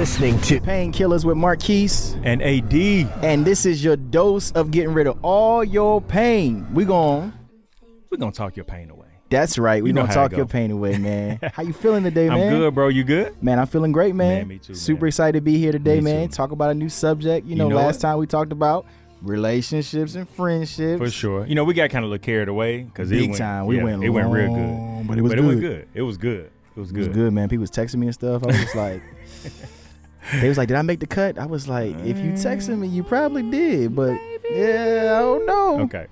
listening to Painkillers with Marquis and AD. And this is your dose of getting rid of all your pain. We're gonna talk your pain away. That's right. We're gonna talk your pain away, man. How you feeling today, man? I'm good, bro. You good? Man, I'm feeling great, man. Me too, Super man. excited to be here today, Me man. too. Talk about a new subject. You know last time we talked about relationships and friendships. For sure. You know, we got kind of a little carried away because Big time. We went it went real long, good. but it was good. It was good. It was good, man. People was texting me and stuff. I was just like, they was like, did I make the cut? I was like, if you texted me, you probably did, but yeah, I don't know. Okay.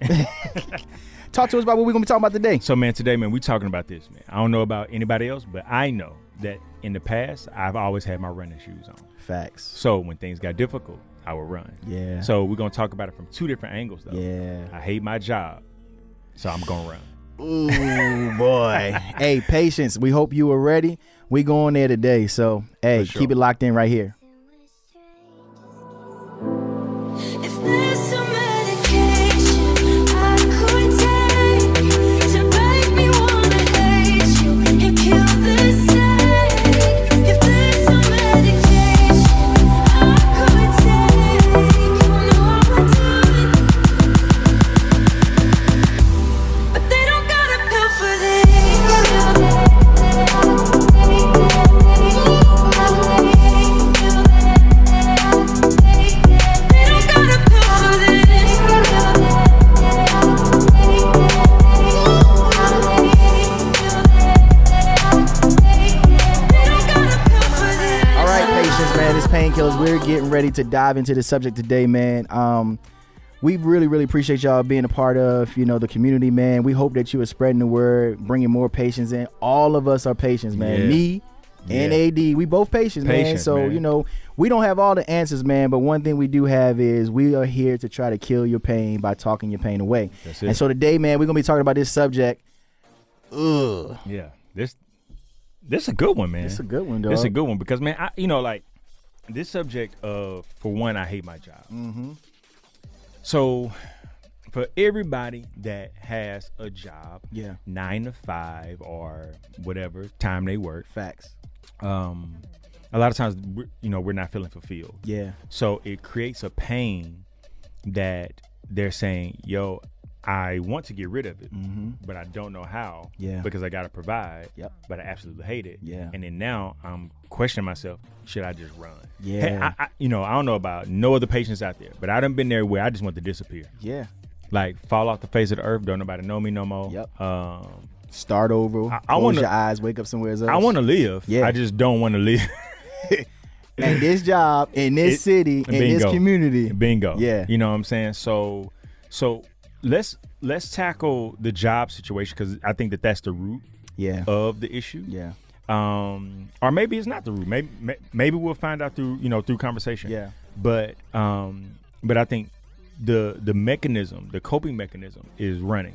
Talk to us about what we're gonna be talking about today. So, man, today, man, we talking about this, man. I don't know about anybody else, but I know that in the past, I've always had my running shoes on. Facts. So when things got difficult, I would run. Yeah. So we're gonna talk about it from two different angles, though. Yeah. I hate my job, so I'm gonna run. Ooh, boy. Hey, patience. We hope you are ready. We going there today. So, hey, For sure. Keep it locked in right here. If there's some medication I could take to make me wanna hate you and kill this ache. If there's some medication I could take, you know I would do it. But they don't got a pill for this. Painkillers, we're getting ready to dive into the subject today, man. We really appreciate y'all being a part of, the community, man. We hope that you are spreading the word, bringing more patients in. All of us are patients, man. Yeah. Me and AD, we both patients, man. So, man. We don't have all the answers, man, but one thing we do have is we are here to try to kill your pain by talking your pain away. That's it. And so today, man, we're going to be talking about this subject. Ugh. Yeah. This is a good one, man. It's a good one, dog. It's a good one because, man, this subject of, for one, I hate my job. Mm-hmm. So for everybody that has a job, 9 to 5 or whatever time they work, Facts. a lot of times, we're not feeling fulfilled. Yeah. So it creates a pain that they're saying, yo, I want to get rid of it, but I don't know how. Yeah. Because I got to provide. Yep. But I absolutely hate it. Yeah. And then now I'm questioning myself, should I just run? Yeah. Hey, I don't know about no other patients out there, but I done been there where I just want to disappear. Yeah. Like fall off the face of the earth. Don't nobody know me no more. Yep. Start over. I close wanna- your eyes. Wake up somewhere else. I want to live. Yeah. I just don't want to live. And this job in this city, in this Bingo. community. Bingo. Yeah. You know what I'm saying? So let's tackle the job situation because I think that's the root Yeah. of the issue. Yeah. Or maybe it's not the root. Maybe we'll find out through conversation. Yeah. But I think the mechanism, the coping mechanism, is running.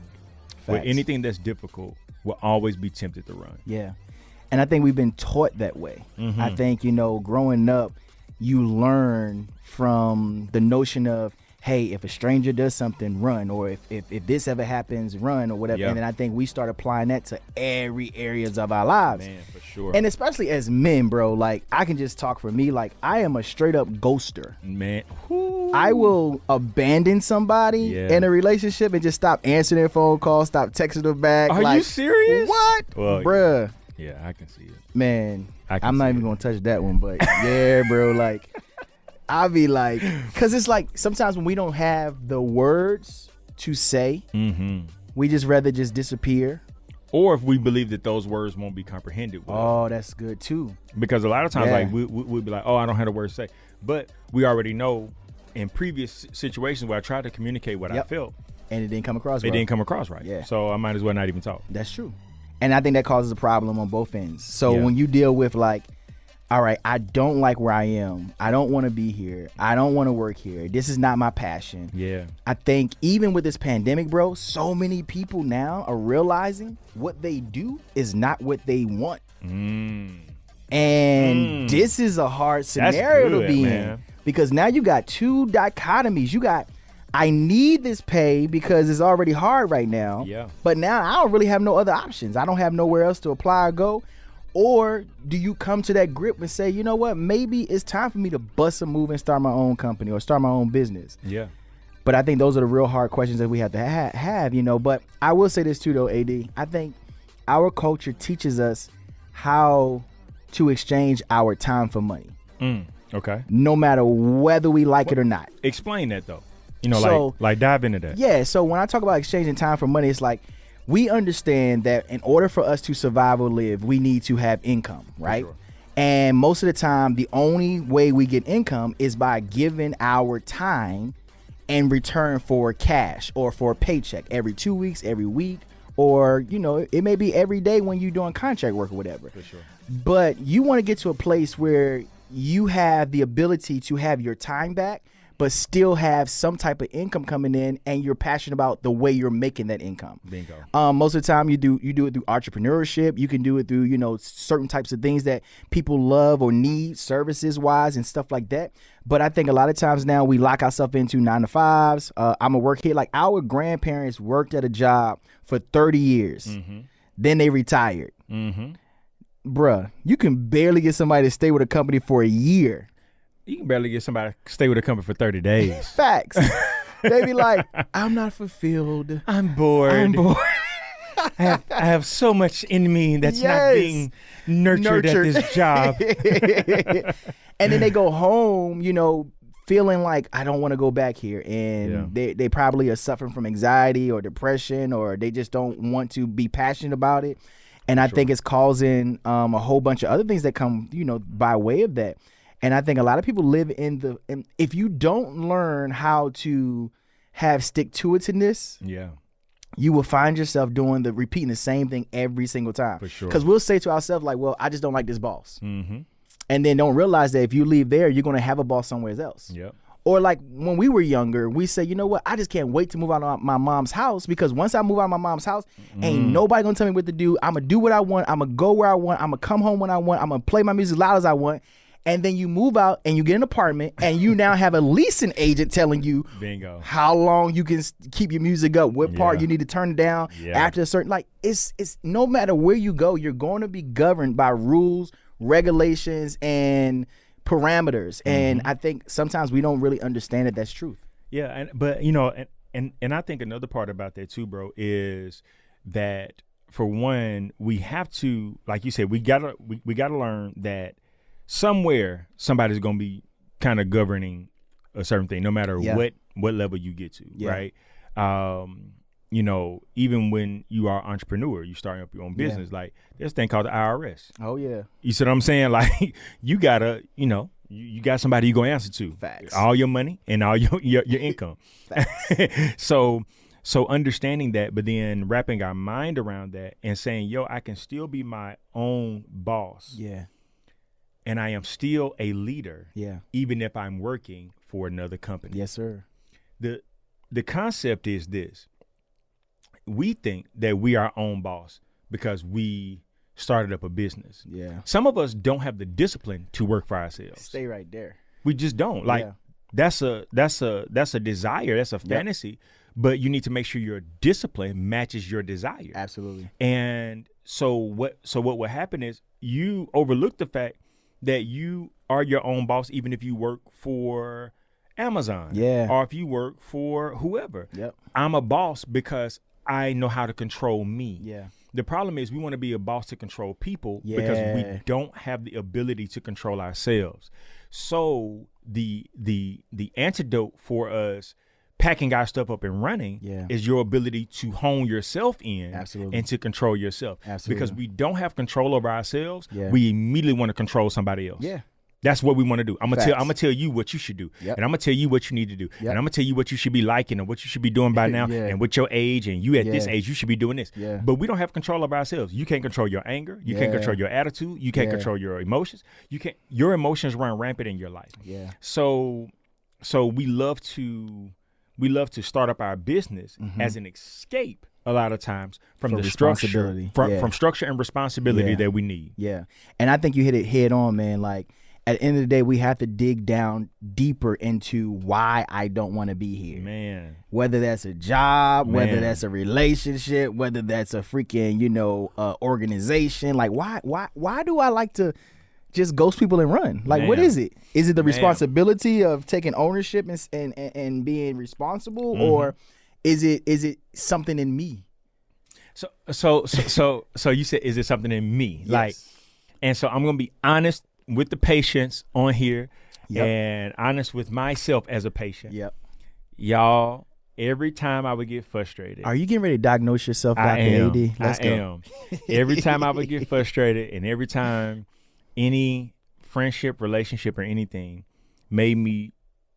Where Facts. anything that's difficult will always be tempted to run. Yeah. And I think we've been taught that way. Mm-hmm. I think, growing up, you learn from the notion of, hey, if a stranger does something, run. Or if this ever happens, run or whatever. Yeah. And then I think we start applying that to every areas of our lives. Man, for sure. And especially as men, bro, like I can just talk for me. Like I am a straight up ghoster. Man. I will abandon somebody in a relationship and just stop answering their phone calls, stop texting them back. Are you serious? What? Well, Bruh. Yeah, I can see it. Man, I can I'm not see even it. going to touch that one, but yeah, bro, like, I'll be like, because it's like sometimes when we don't have the words to say, we just rather just disappear. Or if we believe that those words won't be comprehended well. Oh, that's good too. Because a lot of times, Yeah. like, we'll be like, oh, I don't have the words to say. But we already know in previous situations where I tried to communicate what I Yep. felt, And it didn't come across it well. didn't come across right. Yeah. So I might as well not even talk. That's true. And I think that causes a problem on both ends. So Yeah. when you deal with like, all right, I don't like where I am. I don't want to be here. I don't want to work here. This is not my passion. Yeah. I think even with this pandemic, bro, so many people now are realizing what they do is not what they want. And this is a hard scenario to good, be man. in because now you got two dichotomies. You got, I need this pay because it's already hard right now. Yeah. But now I don't really have no other options. I don't have nowhere else to apply or go. Or do you come to that grip and say, you know what, maybe it's time for me to bust a move and start my own company or start my own business? Yeah. But I think those are the real hard questions that we have to have, you know. But I will say this too, though, AD. I think our culture teaches us how to exchange our time for money. Okay. No matter whether we like it or not. Explain that, though. You know, like dive into that. Yeah. So when I talk about exchanging time for money, it's like we understand that in order for us to survive or live, we need to have income, right? Sure. And most of the time, the only way we get income is by giving our time in return for cash or for a paycheck every 2 weeks, every week, or, you know, it may be every day when you're doing contract work or whatever. For sure. But you want to get to a place where you have the ability to have your time back, but still have some type of income coming in, and you're passionate about the way you're making that income. Bingo. Most of the time you do it through entrepreneurship. You can do it through, you know, certain types of things that people love or need services wise and stuff like that. But I think a lot of times now we lock ourselves into 9 to 5s. I'm a work here. Like our grandparents worked at a job for 30 years. Mm-hmm. Then they retired. Mm-hmm. Bruh, you can barely get somebody to stay with a company for a year. You can barely get somebody to stay with a company for 30 days. Facts. They be like, I'm not fulfilled. I'm bored. I have so much in me that's not being nurtured at this job. And then they go home, you know, feeling like, I don't want to go back here. And they probably are suffering from anxiety or depression, or they just don't want to be passionate about it. And I think it's causing a whole bunch of other things that come, you know, by way of that. And I think a lot of people live in if you don't learn how to have stick-to-itiveness, you will find yourself repeating the same thing every single time. For sure. Because we'll say to ourselves like, well, I just don't like this boss. Mm-hmm. And then don't realize that if you leave there, you're going to have a boss somewhere else. Yep. Or like when we were younger, we say, you know what, I just can't wait to move out of my mom's house, because once I move out of my mom's house, ain't nobody going to tell me what to do. I'm going to do what I want. I'm going to go where I want. I'm going to come home when I want. I'm going to play my music as loud as I want. And then you move out and you get an apartment, and you now have a leasing agent telling you Bingo. How long you can keep your music up, what part you need to turn it down after a certain, like, it's no matter where you go, you're going to be governed by rules, regulations, and parameters. And I think sometimes we don't really understand that that's truth. Yeah, but you know, and I think another part about that too, bro, is that for one, we have to, like you said, we gotta learn that somewhere somebody's gonna be kind of governing a certain thing, no matter what level you get to, right? You know, even when you are an entrepreneur, you starting up your own business, like there's a thing called the IRS. Oh yeah. You see what I'm saying? Like you gotta, you know, you got somebody you gonna answer to. Facts. All your money and all your income. Facts. So understanding that, but then wrapping our mind around that and saying, yo, I can still be my own boss. Yeah. And I am still a leader. Yeah. Even if I'm working for another company. Yes, sir. The concept is this. We think that we are our own boss because we started up a business. Yeah. Some of us don't have the discipline to work for ourselves. Stay right there. We just don't. Like that's a desire, that's a fantasy, but you need to make sure your discipline matches your desire. Absolutely. And so what will happen is you overlook the fact that you are your own boss, even if you work for Amazon, or if you work for whoever. Yep. I'm a boss because I know how to control me. Yeah. The problem is we want to be a boss to control people because we don't have the ability to control ourselves. So the antidote for us packing our stuff up and running is your ability to hone yourself in and to control yourself. Absolutely. Because we don't have control over ourselves, we immediately want to control somebody else. Yeah. That's what we want to do. I'm gonna tell you what you should do, and I'm gonna tell you what you need to do, and I'm gonna tell you what you should be liking and what you should be doing by now, and with your age and you at this age, you should be doing this. Yeah. But we don't have control of ourselves. You can't control your anger. You can't control your attitude. You can't control your emotions. Your emotions run rampant in your life. Yeah. So we love to start up our business as an escape a lot of times from the structure, from structure and responsibility that we need. Yeah. And I think you hit it head on, man. Like, at the end of the day, we have to dig down deeper into why I don't want to be here. Man. Whether that's a job, whether that's a relationship, whether that's a freaking, organization. Like, why do I like to just ghost people and run? Like, what is it? Is it the responsibility of taking ownership and being responsible, or is it something in me? So you said, is it something in me? Yes. Like, and so I'm gonna be honest with the patients on here, and honest with myself as a patient. Yep. Y'all, every time I would get frustrated. Are you getting ready to diagnose yourself, Dr. AD? Let's go. Am. Every time I would get frustrated, and every time any friendship, relationship, or anything made me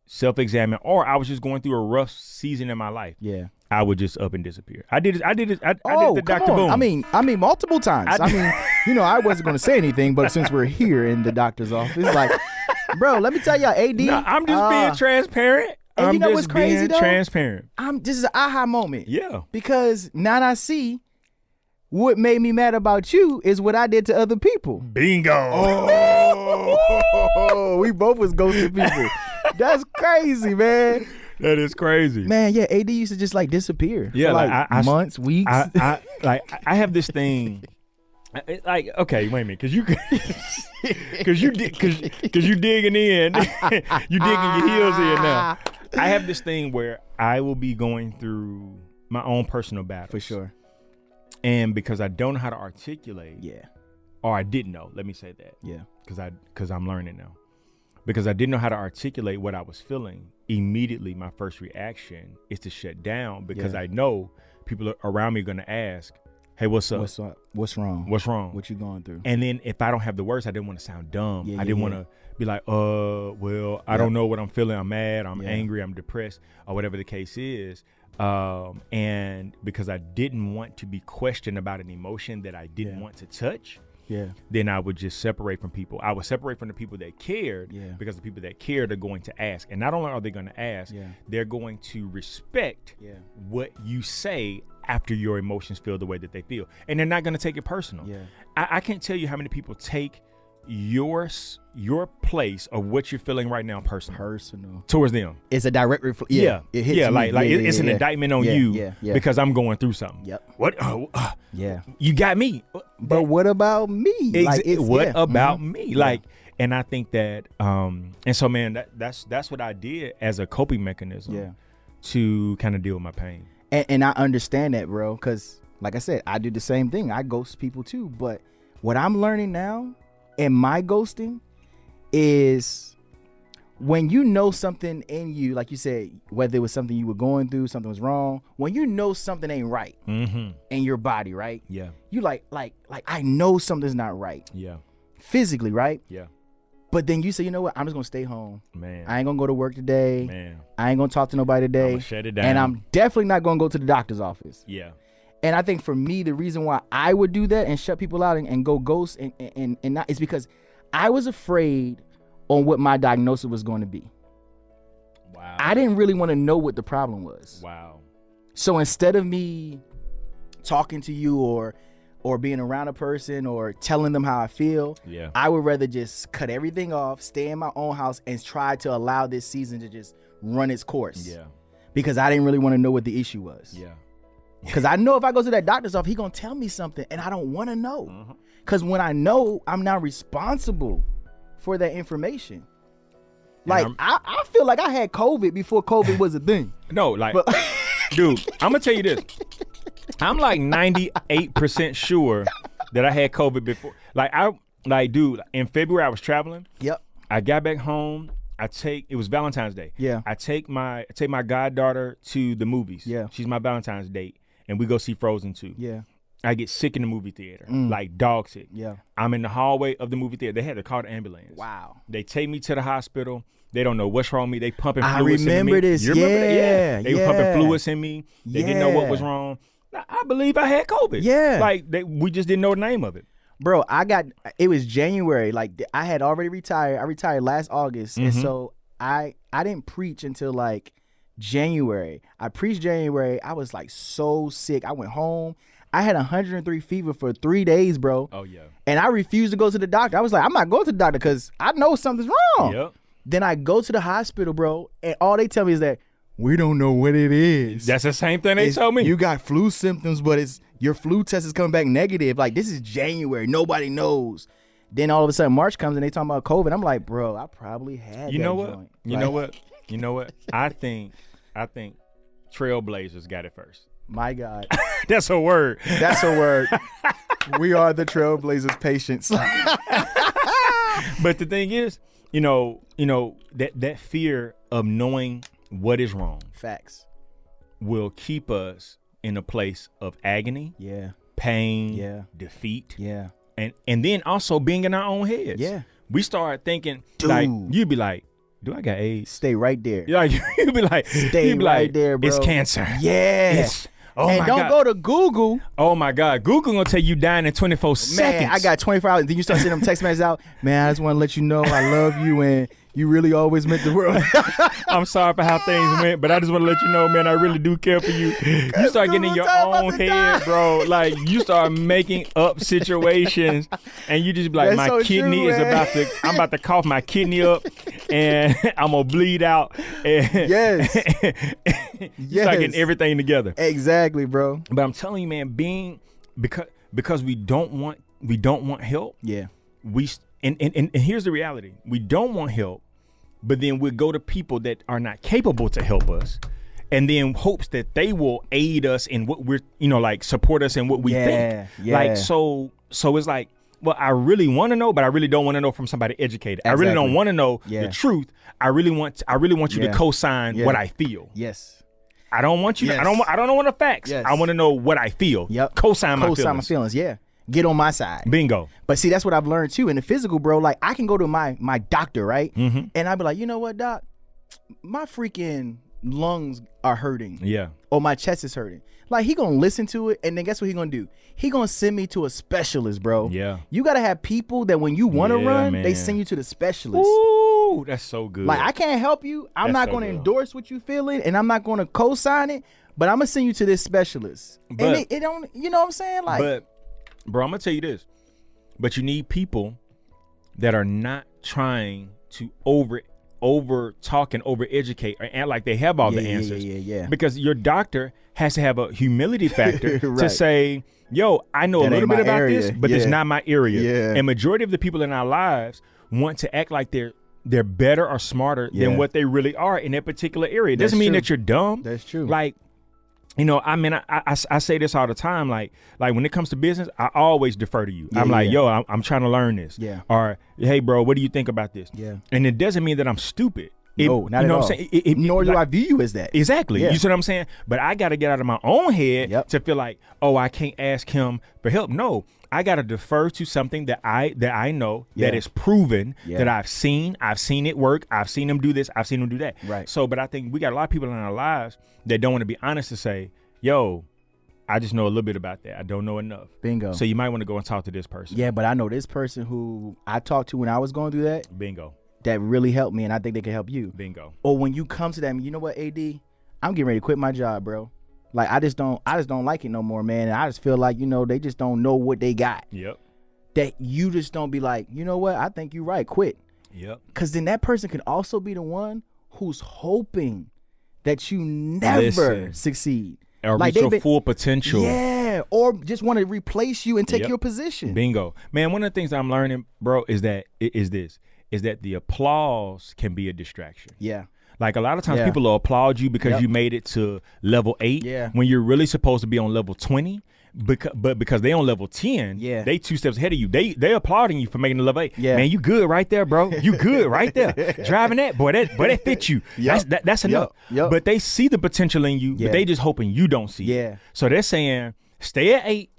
self-examine, or I was just going through a rough season in my life. Yeah. I would just up and disappear. I did the Dr. Boom. I mean multiple times. I wasn't going to say anything, but since we're here in the doctor's office, like, bro, let me tell y'all, AD. No, I'm just being transparent. And I'm you know just what's crazy being though? transparent. This is an aha moment. Yeah. Because now I see what made me mad about you is what I did to other people. Bingo. Oh, we both was ghosting people. That's crazy, man. That is crazy. Man, yeah, AD used to just like disappear. Yeah, for like months, weeks. I have this thing. Like, okay, wait a minute, because you digging in, you digging your heels in now. I have this thing where I will be going through my own personal battles. For sure. And because I don't know how to articulate, or I didn't know, let me say that, because I'm learning now. Because I didn't know how to articulate what I was feeling, immediately my first reaction is to shut down, because I know people around me are going to ask, hey, what's up? What's wrong? What's wrong? What you going through? And then if I don't have the words, I didn't want to sound dumb. I didn't want to be like, well, I don't know what I'm feeling. I'm mad. I'm angry. I'm depressed, or whatever the case is. And because I didn't want to be questioned about an emotion that I didn't want to touch, then I would just separate from people. I would separate from the people that cared, because the people that cared are going to ask. And not only are they going to ask, they're going to respect what you say after your emotions feel the way that they feel. And they're not going to take it personal. I can't tell you how many people take your place of what you're feeling right now personal towards them. It's a direct reflection. It hits me. It's an indictment on you because I'm going through something. What? You got me. But what about me? What about me? Like, and I think that, and so, man, that's what I did as a coping mechanism to kind of deal with my pain. And I understand that, bro, because like I said, I do the same thing. I ghost people too. But what I'm learning now in my ghosting is when you know something in you, like you said, whether it was something you were going through, something was wrong, when you know something ain't right in your body, right? Yeah. You like I know something's not right. Yeah. Physically, right? Yeah. But then you say, you know what? I'm just gonna stay home. Man. I ain't gonna go to work today. Man. I ain't gonna talk to nobody today. I'm gonna shut it down. And I'm definitely not gonna go to the doctor's office. Yeah. And I think for me, the reason why I would do that and shut people out and go ghost and not is because I was afraid on what my diagnosis was going to be. Wow. I didn't really want to know what the problem was. Wow. So instead of me talking to you or being around a person or telling them how I feel, I would rather just cut everything off, stay in my own house, and try to allow this season to just run its course. Yeah. Because I didn't really want to know what the issue was. Yeah. Because I know if I go to that doctor's office, he's going to tell me something, and I don't want to know. Because when I know, I'm now responsible for that information. Like, I feel like I had COVID before COVID was a thing. No, like, dude, I'm going to tell you this. I'm like 98% sure that I had COVID before. Dude, in February I was traveling. Yep. I got back home. It was Valentine's Day. Yeah. I take my goddaughter to the movies. Yeah. She's my Valentine's date. And we go see Frozen 2. Yeah. I get sick in the movie theater, like dog sick. Yeah. I'm in the hallway of the movie theater. They had to call the ambulance. Wow. They take me to the hospital. They don't know what's wrong with me. They pumping fluids in me. I remember this. You remember that? Yeah. They were pumping fluids in me. They didn't know what was wrong. I believe I had COVID. Yeah. Like, we just didn't know the name of it. Bro, it was January. Like, I had already retired. I retired last August. And so I didn't preach until like January. I preached January. I was like so sick. I went home. I had 103 fever for 3 days, bro. Oh yeah. And I refused to go to the doctor. I was like, I'm not going to the doctor because I know something's wrong. Yep. Then I go to the hospital, bro, and all they tell me is that we don't know what it is. That's the same thing they told me. You got flu symptoms, but your flu test is coming back negative. Like, this is January. Nobody knows. Then all of a sudden March comes and they talking about COVID. I'm like, bro, I probably had You that know what? joint. You know what? You know what? I think Trailblazers got it first. My God. That's a word. That's a word. We are the Trailblazers patients. But the thing is, that fear of knowing what is wrong. Facts. Will keep us in a place of agony, pain, defeat, and then also being in our own heads. Yeah. We start thinking, Dude. like, you'd be like, do I got AIDS? Stay right there. Like, you'd be like, there, bro. It's cancer. Yeah. And my don't God. go to Google. Oh my God. Google gonna tell you dying in 24 seconds. Man, I got 24 hours. Then you start sending them text messages out. Man, I just want to let you know I love you and you really always meant the world. I'm sorry for how things went, but I just want to let you know, man, I really do care for you. You start getting in your own head, bro. Like, you start making up situations, and you just be like, That's my so kidney true, is man. I'm about to cough my kidney up, and I'm gonna bleed out. And Yes. you start getting everything together. Exactly, bro. But I'm telling you, man, because we don't want help. Yeah. And here's the reality: we don't want help, but then we'll go to people that are not capable to help us, and then hopes that they will aid us in what we're, like support us in what we think. Yeah. Like so it's like, well, I really want to know, but I really don't want to know from somebody educated. Exactly. I really don't want to know the truth. I really want you to co-sign what I feel. Yes. I don't want you. I don't want the facts. Yes. I want to know what I feel. Yep. Co-sign my Co-sign my feelings. Yeah. Get on my side. Bingo. But see, that's what I've learned too in the physical, bro. Like, I can go to my doctor, right? Mm-hmm. And I'd be like, you know what, doc? My freaking lungs are hurting. Yeah. Or my chest is hurting. Like, he gonna listen to it, and then guess what he gonna do? He gonna send me to a specialist, bro. Yeah. You gotta have people that when you wanna run, they send you to the specialist. Ooh, that's so good. Like, I can't help you. I'm not gonna endorse what you feeling, and I'm not gonna co-sign it, but I'm gonna send you to this specialist. But, and it don't, you know what I'm saying? Like, but bro, I'm gonna tell you this. But you need people that are not trying to over talk and over educate or act like they have all the answers. Yeah. Because your doctor has to have a humility factor Right. to say, yo, I know That a ain't little bit my about area. this, but it's not my area. Yeah. And majority of the people in our lives want to act like they're better or smarter than what they really are in that particular area. It doesn't mean that you're dumb. That's true. Like, I mean, I say this all the time. Like when it comes to business, I always defer to you. I'm like, yo, I'm trying to learn this. Yeah. Or, hey, bro, what do you think about this? Yeah. And it doesn't mean that I'm stupid. No, not at all. What I'm saying? Nor do I view you as that. Exactly. Yeah. You see what I'm saying? But I got to get out of my own head to feel like, oh, I can't ask him for help. No, I got to defer to something that I know that is proven, that I've seen it work. I've seen him do this. I've seen him do that. Right. So, but I think we got a lot of people in our lives that don't want to be honest to say, yo, I just know a little bit about that. I don't know enough. Bingo. So you might want to go and talk to this person. Yeah, but I know this person who I talked to when I was going through that. Bingo. That really helped me, and I think they can help you. Bingo. Or when you come to them, you know what, AD? I'm getting ready to quit my job, bro. Like, I just don't like it no more, man. And I just feel like, they just don't know what they got. Yep. That you just don't be like, you know what? I think you're right. Quit. Yep. Because then that person could also be the one who's hoping that you never succeed. Or reach your full potential. Yeah. Or just want to replace you and take your position. Bingo. Man, one of the things I'm learning, bro, is that the applause can be a distraction. Yeah. Like a lot of times people will applaud you because you made it to level 8 when you're really supposed to be on level 20. But because they on level 10, they 2 steps ahead of you. They applauding you for making the level 8. Yeah. Man, you good right there, bro. You good right there. Driving that, boy, that fits you. That's enough. Yep. But they see the potential in you, but they just hoping you don't see it. So they're saying, stay at 8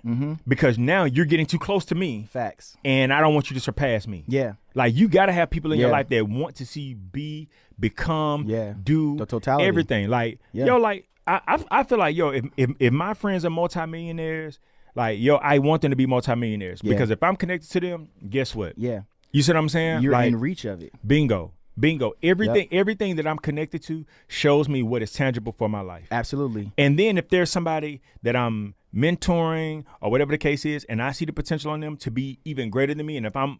because now you're getting too close to me. Facts. And I don't want you to surpass me. Yeah. Like, you got to have people in your life that want to see you become, do the totality. Everything. Like, yo, like, I feel like, yo, if my friends are multimillionaires, like, yo, I want them to be multimillionaires because if I'm connected to them, guess what? Yeah. You see what I'm saying? You're like, in reach of it. Bingo. Everything that I'm connected to shows me what is tangible for my life. Absolutely. And then if there's somebody that I'm mentoring or whatever the case is, and I see the potential on them to be even greater than me, and if I'm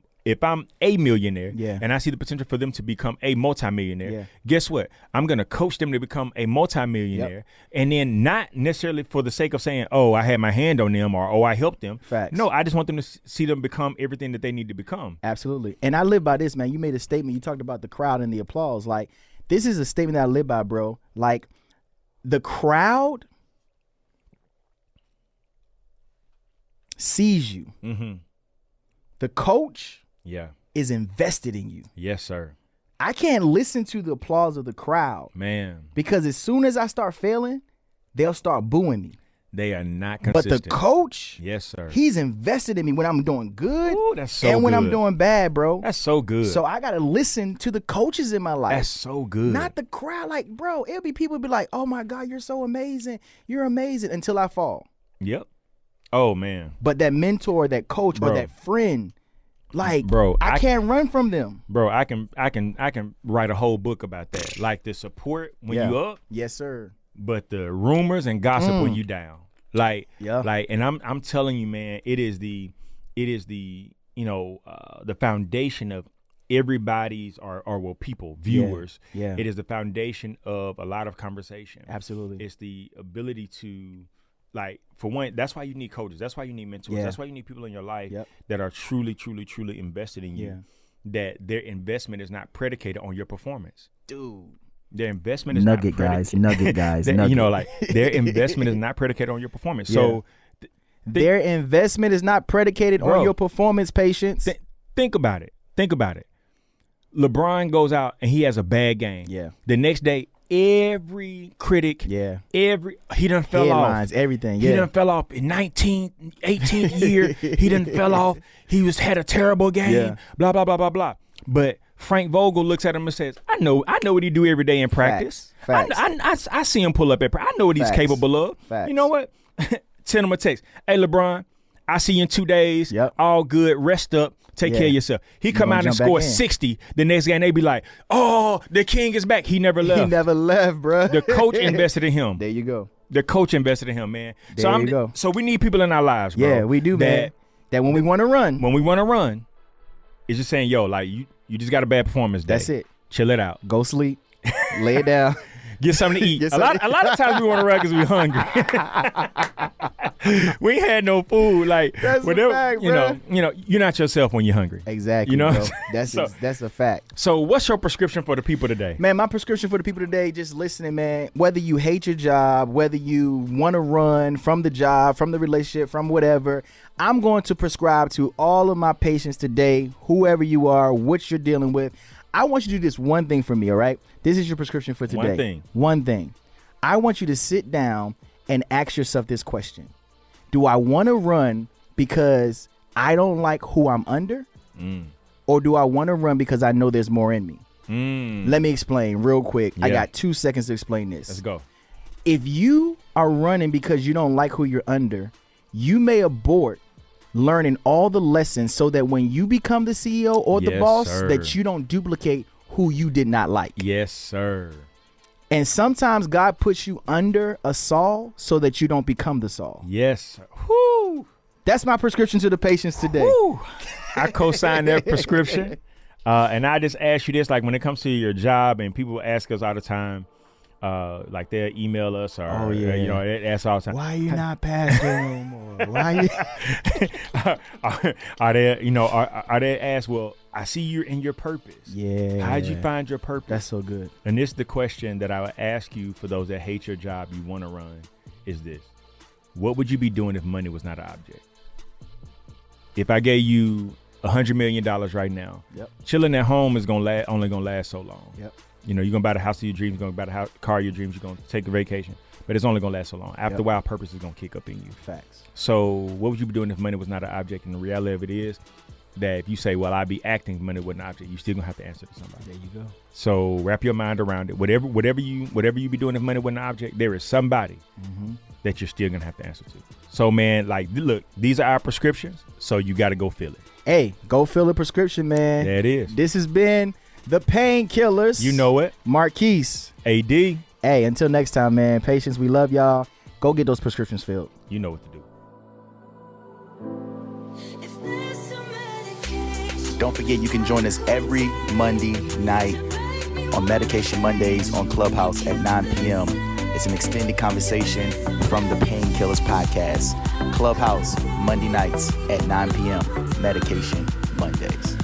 a millionaire and I see the potential for them to become a multimillionaire, guess what? I'm going to coach them to become a multimillionaire, and then not necessarily for the sake of saying, oh, I had my hand on them or, oh, I helped them. Facts. No, I just want them to see them become everything that they need to become. Absolutely. And I live by this, man. You made a statement. You talked about the crowd and the applause. Like, this is a statement that I live by, bro. Like, the crowd sees you. Mm-hmm. The coach Yeah. is invested in you. Yes, sir. I can't listen to the applause of the crowd, Man. because as soon as I start failing, they'll start booing me. They are not consistent. But the coach, yes, sir. he's invested in me when I'm doing good. Ooh, that's so and when good. I'm doing bad, bro. That's so good. So I got to listen to the coaches in my life. That's so good. Not the crowd. Like, bro, it'll be people be like, oh my God, you're so amazing. You're amazing, until I fall. Yep. Oh, man. But that mentor, that coach, or that friend, like, bro, I can't run from them. Bro, I can write a whole book about that. Like the support when you up. Yes, sir. But the rumors and gossip when you down. Like, Yeah. like, and I'm telling you, man, it is the the foundation of everybody's or people, viewers. Yeah. It is the foundation of a lot of conversation. Absolutely. It's the ability to, like, for one, that's why you need coaches. That's why you need mentors. Yeah. That's why you need people in your life Yep. that are truly, truly, truly invested in you. Yeah. That their investment is not predicated on your performance. Dude. Their investment is Nugget, not guys. Nugget, guys. that, Nugget. you know, like, their investment is not predicated on your performance. So their investment is not predicated on your performance, Patience. Think about it. Think about it. LeBron goes out and he has a bad game. Yeah. The next day, every critic, he done fell Headlines, off. everything. He done fell off in 18th year. He done fell off. He had a terrible game. Yeah. Blah, blah, blah, blah, blah. But Frank Vogel looks at him and says, I know what he do every day in practice. Facts. I see him pull up at practice. I know what he's capable of. Facts. You know what? Send him a text. Hey, LeBron, I see you in 2 days. Yep. All good. Rest up. Take care of yourself. He come out and score 60. The next game, they be like, oh, the king is back. He never left. He never left, bro. The coach invested in him. There you go. The coach invested in him, man. There you go. So we need people in our lives, bro. Yeah, we do, man. That when we want to run. When we want to run, it's just saying, yo, like, you just got a bad performance day. That's it. Chill it out. Go sleep. Lay it down. Get something to eat. A lot of times we want to run because we're hungry. We ain't had no food. Like, that's whatever, a fact, you bro. know, you're not yourself when you're hungry. Exactly. You know, bro. That's a fact. So what's your prescription for the people today? Man, my prescription for the people today, just listening, man, whether you hate your job, whether you want to run from the job, from the relationship, from whatever, I'm going to prescribe to all of my patients today, whoever you are, what you're dealing with. I want you to do this one thing for me, all right? This is your prescription for today. One thing. I want you to sit down and ask yourself this question. Do I want to run because I don't like who I'm under? Or do I want to run because I know there's more in me? Let me explain real quick. I got 2 seconds to explain this. Let's go. If you are running because you don't like who you're under, you may abort learning all the lessons so that when you become the CEO or the boss, that you don't duplicate who you did not like. Yes, sir. And sometimes God puts you under a Saul so that you don't become the Saul. Yes, sir. Whoo. That's my prescription to the patients today. Woo. I co-sign that prescription. And I just ask you this, like, when it comes to your job, and people ask us all the time, like they'll email us or you know, they ask all the time, why are you not pastoring no more? Why are they, you know, are they asked, well, I see you're in your purpose. Yeah. How'd you find your purpose? That's so good. And this is the question that I would ask you for those that hate your job, you want to run, is this. What would you be doing if money was not an object? If I gave you $100 million right now, chilling at home is only gonna last so long. You know, you're gonna buy the house of your dreams, you're gonna buy the car of your dreams, you're gonna take a vacation, but it's only gonna last so long. After a while, purpose is gonna kick up in you. Facts. So what would you be doing if money was not an object? And the reality of it is that if you say, well, I'd be acting if money wasn't an object, you still gonna have to answer to somebody. There you go. So wrap your mind around it. Whatever you be doing if money wasn't an object, there is somebody that you're still gonna have to answer to. So man, like, look, these are our prescriptions, so you gotta go fill it. Hey, go fill a prescription, man. There it is. This has been the Painkillers. You know it. Marquis. AD. Hey, until next time, man. Patience, we love y'all. Go get those prescriptions filled. You know what to do. Don't forget, you can join us every Monday night on Medication Mondays on Clubhouse at 9 p.m. It's an extended conversation from the Painkillers podcast. Clubhouse, Monday nights at 9 p.m. Medication Mondays.